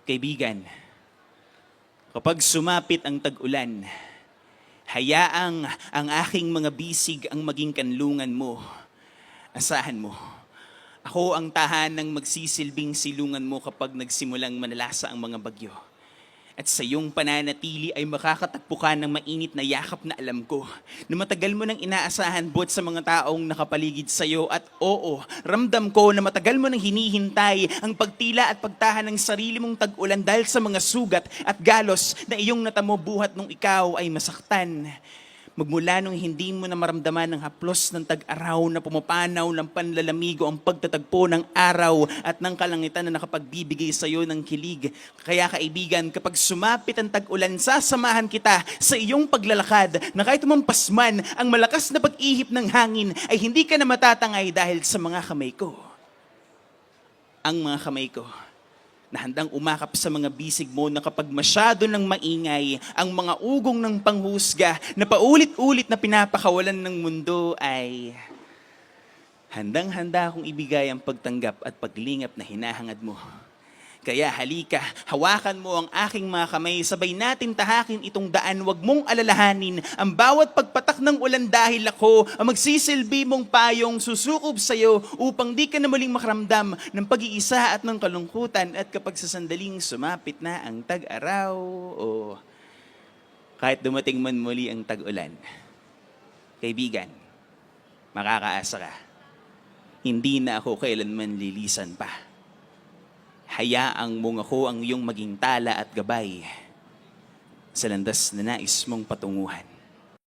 Kaibigan, kapag sumapit ang tag-ulan, hayaang ang aking mga bisig ang maging kanlungan mo. Asahan mo, ako ang tahanang magsisilbing silungan mo kapag nagsimulang manalasa ang mga bagyo. At sa iyong pananatili ay makakatagpo ka ng mainit na yakap na alam ko na matagal mo nang inaasahan buhat sa mga taong nakapaligid sa iyo. At oo, ramdam ko na matagal mo nang hinihintay ang pagtila at pagtahan ng sarili mong tag-ulan dahil sa mga sugat at galos na iyong natamo buhat nung ikaw ay masaktan. Magmula nung hindi mo na maramdaman ng haplos ng tag-araw na pumapanaw ng panlalamigo ang pagtatagpo ng araw at ng kalangitan na nakapagbibigay sa iyo ng kilig. Kaya kaibigan, kapag sumapit ang tag-ulan, sasamahan kita sa iyong paglalakad na kahit umampas man ang malakas na pag-ihip ng hangin ay hindi ka na matatangay dahil sa mga kamay ko. Ang mga kamay ko na handang umakap sa mga bisig mo na kapag masyado ng maingay ang mga ugong ng panghusga na paulit-ulit na pinapakawalan ng mundo ay handang-handa akong ibigay ang pagtanggap at paglingap na hinahangad mo. Kaya halika, hawakan mo ang aking mga kamay, sabay natin tahakin itong daan, wag mong alalahanin ang bawat pagpatak ng ulan dahil ako ang magsisilbi mong payong susukob sa iyo upang di ka na muling makaramdam ng pag-iisa at ng kalungkutan. At kapag sa sandaling sumapit na ang tag-araw o kahit dumating man muli ang tag-ulan, kaibigan, makakaasa ka. Hindi na ako kailanman lilisan pa. Hayaang mong ako ang iyong maging tala at gabay sa landas na nais mong patunguhan.